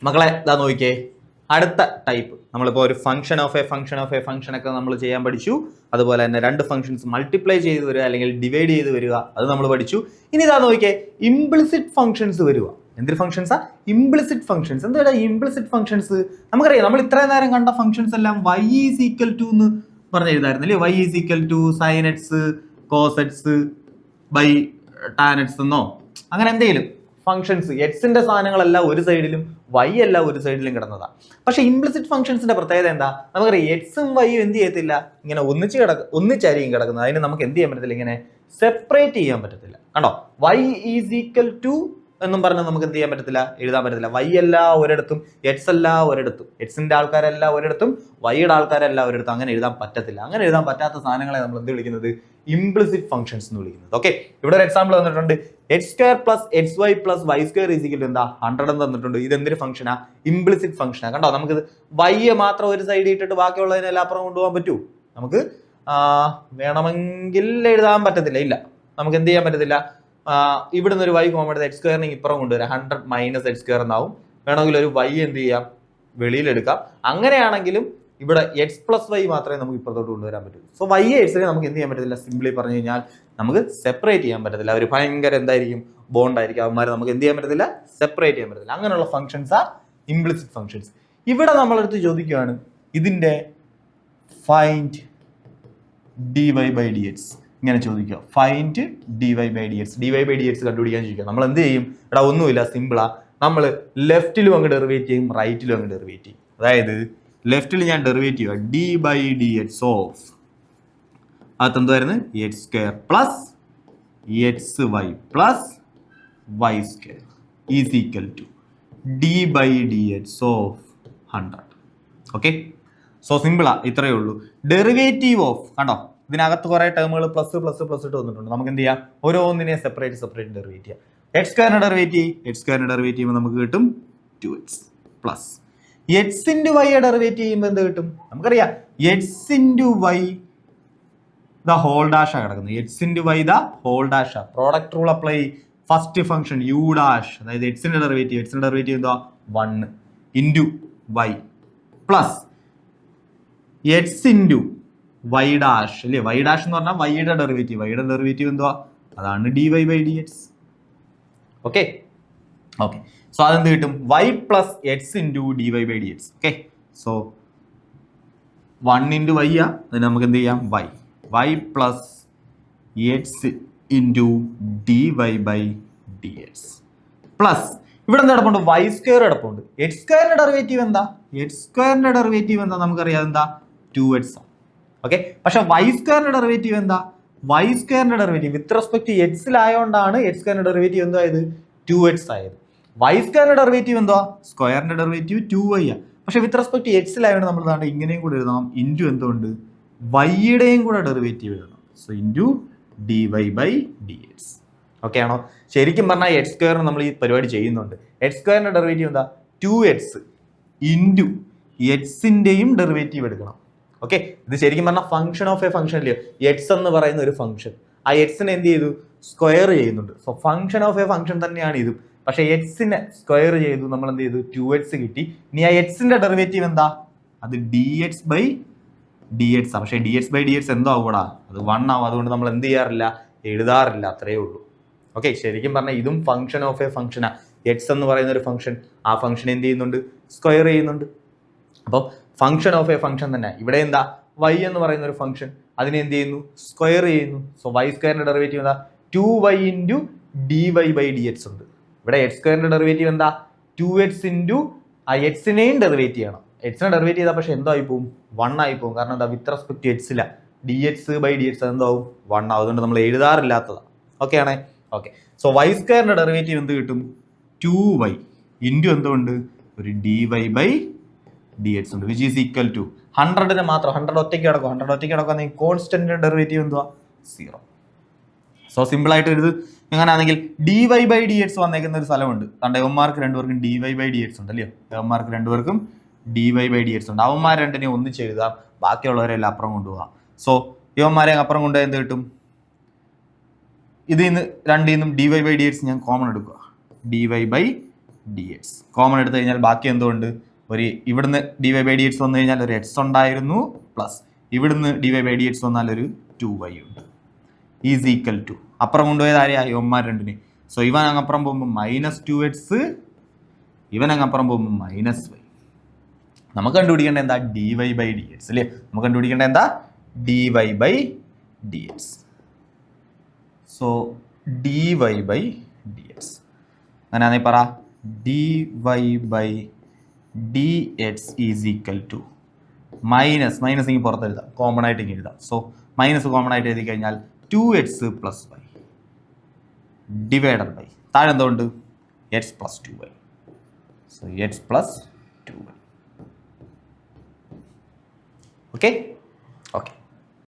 മക്കളെ ഇതാ നോക്കിയേ, അടുത്ത ടൈപ്പ് നമ്മളിപ്പോൾ ഒരു ഫംഗ്ഷൻ ഓഫ് എ ഫംഗ്ഷൻ ഒക്കെ നമ്മൾ ചെയ്യാൻ പഠിച്ചു. അതുപോലെ തന്നെ രണ്ട് ഫംഗ്ഷൻസ് മൾട്ടിപ്ലൈ ചെയ്ത് വരിക അല്ലെങ്കിൽ ഡിവൈഡ് ചെയ്ത് വരിക, അത് നമ്മൾ പഠിച്ചു. ഇനി ഇതാ നോക്കിയേ, ഇംപ്ലിസിറ്റ് ഫംഗ്ഷൻസ് വരിക. എന്തൊരു ഫംഗ്ഷൻസാ? Implicit functions. എന്താ ഇംപ്ലിസിറ്റ് ഫംഗ്ഷൻസ്? നമുക്കറിയാം, നമ്മൾ ഇത്രയും നേരം കണ്ട ഫംഗ്ഷൻസ് എല്ലാം y ഈസ് ഈക്വൽ ടു എന്ന് പറഞ്ഞ് എഴുതായിരുന്നില്ലേ? y is equal to sine x cos x by tan x എന്നോ അങ്ങനെ എന്തെങ്കിലും ഫംഗ്ഷൻസ്. എക്സിന്റെ സാധനങ്ങളെല്ലാം ഒരു സൈഡിലും വൈ എല്ലാം ഒരു സൈഡിലും കിടന്നതാ. പക്ഷെ ഇംപ്ലിസിറ്റ് ഫംഗ്ഷൻസിന്റെ പ്രത്യേകത എന്താ? നമുക്കറിയാം, എക്സും വൈയും എന്ത് ചെയ്യത്തില്ല, ഇങ്ങനെ ഒന്നിച്ചായിരിക്കും കിടക്കുന്നത്. അതിന് നമുക്ക് എന്ത് ചെയ്യാൻ പറ്റത്തില്ല, ഇങ്ങനെ സെപ്പറേറ്റ് ചെയ്യാൻ പറ്റത്തില്ല. കണ്ടോ, y ഈസ് ഈക്വൽ ടു എന്നും പറഞ്ഞ് നമുക്ക് എന്ത് ചെയ്യാൻ പറ്റത്തില്ല, എഴുതാൻ പറ്റത്തില്ല. വൈ അല്ല ഒരിടത്തും, എക്സ് അല്ല ഒരിടത്തും, എക്സിന്റെ ആൾക്കാരെല്ലാം ഒരിടത്തും, വൈയുടെ ആൾക്കാരെല്ലാം ഒരിടത്തും. അങ്ങനെ എഴുതാൻ പറ്റത്തില്ല. അങ്ങനെ എഴുതാൻ പറ്റാത്ത സാധനങ്ങളെ നമ്മൾ എന്ത് വിളിക്കുന്നത്? ഇംപ്ലിസിറ്റ് ഫംഗ്ഷൻസ് എന്ന് വിളിക്കുന്നത്. ഓക്കെ, ഇവിടെ ഒരു എക്സാമ്പിൾ തന്നിട്ടുണ്ട്. X square plus x y plus y square is equal to എന്താ 100 എന്ന് തന്നിട്ടുണ്ട്. ഇത് എന്തൊരു ഫംഗ്ഷനാ? ഇംപ്ലിസിറ്റ് ഫംഗ്ഷനാ. കണ്ടോ, നമുക്കിത് വൈയെ മാത്രം ഒരു സൈഡിൽ ഇട്ടിട്ട് ബാക്കിയുള്ളതിനെല്ലാം അപ്പുറം കൊണ്ടുപോകാൻ പറ്റൂ? നമുക്ക് വേണമെങ്കിൽ എഴുതാൻ പറ്റത്തില്ല. ഇല്ല, നമുക്ക് എന്ത് ചെയ്യാൻ പറ്റത്തില്ല. ഇവിടുന്ന് ഒരു വൈ കോമൺ എടുത്ത് എക്സ് സ്ക്വയറിന് ഇപ്പുറം കൊണ്ടുവരാം. 100 മൈനസ് എക്സ് സ്ക്വയർ എന്നാവും. വേണമെങ്കിൽ ഒരു വൈ എന്ത് ചെയ്യാം, വെളിയിലെടുക്കാം. അങ്ങനെയാണെങ്കിലും ഇവിടെ എക്സ് പ്ലസ് വൈ മാത്രമേ നമുക്ക് ഇപ്പുറത്തോട്ട് കൊണ്ടുവരാൻ പറ്റൂ. സോ വൈ എക്സിനെ നമുക്ക് എന്ത് ചെയ്യാൻ പറ്റത്തില്ല, സിംപ്ലി പറഞ്ഞു കഴിഞ്ഞാൽ നമുക്ക് സെപ്പറേറ്റ് ചെയ്യാൻ പറ്റത്തില്ല. അവർ ഭയങ്കര എന്തായിരിക്കും, ബോണ്ട് ആയിരിക്കും. അവന്മാരെ നമുക്ക് എന്ത് ചെയ്യാൻ പറ്റത്തില്ല, സെപ്പറേറ്റ് ചെയ്യാൻ പറ്റത്തില്ല. അങ്ങനെയുള്ള ഫംഗ്ഷൻസ് ആ ഇംപ്ലിസിറ്റ് ഫംഗ്ഷൻസ്. ഇവിടെ നമ്മളെടുത്ത് ചോദിക്കുകയാണ്, ഇതിന്റെ find d y by d x ഇങ്ങനെ ചോദിക്കുക. Find d y by d x. D y by d x കണ്ടുപിടിക്കാൻ ചോദിക്കുക. നമ്മൾ എന്ത് ചെയ്യും? ഇവിടെ ഒന്നുമില്ല, സിമ്പിളാ. നമ്മൾ ലെഫ്റ്റിലും അങ്ങ് ഡെറിവേറ്റ് ചെയ്യും, റൈറ്റിലും അങ്ങ് ഡെറിവേറ്റ് ചെയ്യും. അതായത് ലെഫ്റ്റിൽ ഞാൻ ഡെറിവേറ്റ് ചെയ്യുക, d by d x of അത് എന്തുവായിരുന്നു, x square plus x y plus y square is equal to d by d x of 100. Okay, so സിമ്പിളാ, ഇത്രയേ ഉള്ളൂ. ഡെറിവേറ്റീവ് ഓഫ്, കണ്ടോ ഇതിനകത്ത് കുറെ ടേമുകൾ പ്ലസ് പ്ലസ് പ്ലസ് ഇട്ട് വന്നിട്ടുണ്ട്. നമുക്ക് എന്ത് ചെയ്യാം, ഓരോന്നിനെ സെപ്പറേറ്റ് ഡെറിവേറ്റ് ചെയ്യാം. എക്സ് സ്ക്വയറിന്റെ ഡെറിവേറ്റ് ചെയ്യുമ്പോൾ നമുക്ക് കിട്ടും 2x plus x into y derivate ചെയ്യുമ്പോൾ എന്ത് കിട്ടും? നമുക്കറിയാം, x into y the whole ഡാഷാണ് കിടക്കുന്നത്. X into y the whole ഡാഷാ. Product rule apply. First function u dash, അതായത് എക്സിന്റെ ഡെറിവേറ്റീവ് എന്താ 1 into y plus x into y dash അല്ലേ. വൈ ഡാഷ് എന്ന് പറഞ്ഞാൽ വൈയുടെ ഡെറിവേറ്റീവ് എന്തുവാ, അതാണ് d y by d x. Okay, so അതെന്ത് കിട്ടും, y plus x into d y by d x. Okay, so 1 into y ആ, അതിന് നമുക്ക് എന്ത് ചെയ്യാം, y plus x into d y by d x plus ഇവിടെ എന്താ കിടപ്പുണ്ട്, വൈ സ്ക്വയർ കിടപ്പുണ്ട്. എക്സ് സ്ക്വയറിന്റെ ഡെറിവേറ്റീവ് എന്താ നമുക്കറിയാം, എന്താ 2x. ഓക്കെ, പക്ഷെ വൈ സ്ക്വയറിന്റെ ഡെറിവേറ്റീവ് എന്താ, വിത്ത് റെസ്പെക്ട് ടു എക്സിലായോണ്ടാണ് എക്സ് സ്ക്വയറിന്റെ ഡെറിവേറ്റീവ് എന്തായത് 2x ആയത്. വൈ സ്ക്വയറിന്റെ ഡെറിവേറ്റീവ് എന്താ, സ്ക്വയറിന്റെ ഡെറിവേറ്റീവ് 2y ആ. പക്ഷെ വിത്ത് റെസ്പെക്ട് ടു എക്സിലായോണ്ട് നമ്മൾ ദാണ്ട് ഇങ്ങനെയും കൂടെ എഴുതണം, ഇൻറ്റു എന്തുകൊണ്ട് വൈയുടെയും കൂടെ ഡെറിവേറ്റീവ് എഴുതണം. So into d y by d x. Okay ആണോ? ശരിക്കും പറഞ്ഞാൽ എക്സ് സ്ക്വയറിന് നമ്മൾ ഈ പരിപാടി ചെയ്യുന്നുണ്ട്. എക്സ് സ്ക്വയറിന്റെ ഡെറിവേറ്റീവ് എന്താ 2x ഇൻറ്റു എക്സിന്റെയും ഡെറിവേറ്റീവ് എടുക്കണം. ഓക്കെ, ഇത് ശരിക്കും പറഞ്ഞാൽ ഫംഗ്ഷൻ ഓഫ് എ ഫംഗ്ഷൻ അല്ലയോ, എക്സ് എന്ന് പറയുന്ന ഒരു ഫംഗ്ഷൻ. ആ എക്സിനെ എന്ത് ചെയ്തു, സ്ക്വയർ ചെയ്യുന്നുണ്ട്. So function of A function തന്നെയാണ് ഇതും. പക്ഷെ എക്സിനെ സ്ക്വയർ ചെയ്തു, നമ്മൾ എന്ത് ചെയ്തു, 2x കിട്ടി. ഇനി ആ എക്സിന്റെ ഡെറിവേറ്റീവ് എന്താ, അത് dx ബൈ dx ആ. പക്ഷെ dx ബൈ dx എന്തോ ആകൂടാ, അത് 1 ആവും. അതുകൊണ്ട് നമ്മൾ എന്ത് ചെയ്യാറില്ല, എഴുതാറില്ല, അത്രയേ ഉള്ളൂ. ഓക്കെ, ശരിക്കും പറഞ്ഞാൽ ഇതും ഫംഗ്ഷൻ ഓഫ് എ ഫംഗ്ഷനാ. എക്സ് എന്ന് പറയുന്ന ഒരു ഫംഗ്ഷൻ, ആ ഫംഗ്ഷൻ എന്ത് ചെയ്യുന്നുണ്ട്, സ്ക്വയർ ചെയ്യുന്നുണ്ട്. അപ്പോൾ ഫംഗ്ഷൻ ഓഫ് എ ഫംഗ്ഷൻ തന്നെ. ഇവിടെ എന്താ, വൈ എന്ന് പറയുന്ന ഒരു ഫംഗ്ഷൻ, അതിനെ എന്ത് ചെയ്യുന്നു, സ്ക്വയർ ചെയ്യുന്നു. സോ വൈ സ്ക്വയറിന്റെ ഡെറിവേറ്റീവ് എന്താ 2y into d y by d x ഉണ്ട്. ഇവിടെ എക്സ് സ്ക്വയറിന്റെ ഡെറിവേറ്റീവ് എന്താ 2x ഇൻറ്റു ആ എക്സിനെയും ഡെറിവേറ്റ് ചെയ്യണം. എക്സിനെ ഡെറിവേറ്റ് ചെയ്താൽ പക്ഷെ എന്തോ ആയി പോകും, 1 ആയി പോകും. കാരണം എന്താ, വിത്ത് റെസ്പെക്ട് ടു എക്സില d x by d x എന്തോ ആവും, 1 ആവും. അതുകൊണ്ട് നമ്മൾ എഴുതാറില്ലാത്തതാണ്. ഓക്കെ ആണേ? ഓക്കെ, സോ വൈ സ്ക്വയറിന്റെ ഡെറിവേറ്റീവ് എന്ത് കിട്ടും, 2y ഇൻറ്റു എന്തുകൊണ്ട് ഒരു d y by d x ഉണ്ട്, വിച്ച് ഈസ് ഈക്വൽ ടു 100 മാത്രം. 100 ഒറ്റയ്ക്ക് കിടക്കുക. കോൺസ്റ്റന്റിന്റെ ഡെറിവേറ്റീവ് എന്തുവാ, 0. സോ സിമ്പിൾ ആയിട്ട് എഴുത്. എങ്ങനെയാണെങ്കിൽ d y by d x വന്നേക്കുന്ന ഒരു സ്ഥലമുണ്ട്. കണ്ട, അവന്മാർക്ക് രണ്ടുപേർക്കും d y by d x ഉണ്ട് അല്ലയോ. അവന്മാർക്ക് രണ്ടുപേർക്കും d y by d x ഉണ്ട്. അവന്മാർ രണ്ടിനെയും ഒന്നിച്ച് എഴുതാം, ബാക്കിയുള്ളവരെല്ലാം അപ്പുറം കൊണ്ടുപോകാം. സോ ഇവന്മാരെ അപ്പുറം കൊണ്ടുപോയി എന്ത് കിട്ടും, ഇതിൽ നിന്ന് രണ്ടിൽ നിന്നും d y by d x ഞാൻ കോമൺ എടുക്കുക. D y by d x. Common എടുത്തു കഴിഞ്ഞാൽ ബാക്കി എന്തുകൊണ്ട് ഒരു ഇവിടുന്ന് d y by d x വന്നു കഴിഞ്ഞാൽ ഒരു എക്സ് ഉണ്ടായിരുന്നു, പ്ലസ് ഇവിടുന്ന് d y by d x വന്നാൽ ഒരു 2y ഉണ്ട്. ഈസ് ഈക്വൽ ടു അപ്പുറം കൊണ്ടുപോയത് ആരെയായി ഒമ്മാർ രണ്ടിന്. സോ ഇവൻ അങ്ങപ്പുറം പോകുമ്പോൾ -2x, ഇവൻ അങ്ങപ്പുറം പോകുമ്പോൾ -y. നമുക്ക് കണ്ടുപിടിക്കേണ്ട എന്താ d y by d x അല്ലേ. നമുക്ക് കണ്ടുപിടിക്കേണ്ട എന്താ d y by d x. So d y by d x അങ്ങനെയാണെങ്കിൽ പറ d y by d x is equal to minus ഇങ്ങനെ പുറത്ത് എഴുതാം, കോമൺ ആയിട്ട് ഇങ്ങനെ എഴുതാം. സോ മൈനസ് കോമൺ ആയിട്ട് എഴുതി കഴിഞ്ഞാൽ 2x plus y divided by താഴെ എന്തുകൊണ്ട് x plus 2y. So x plus 2y. Okay.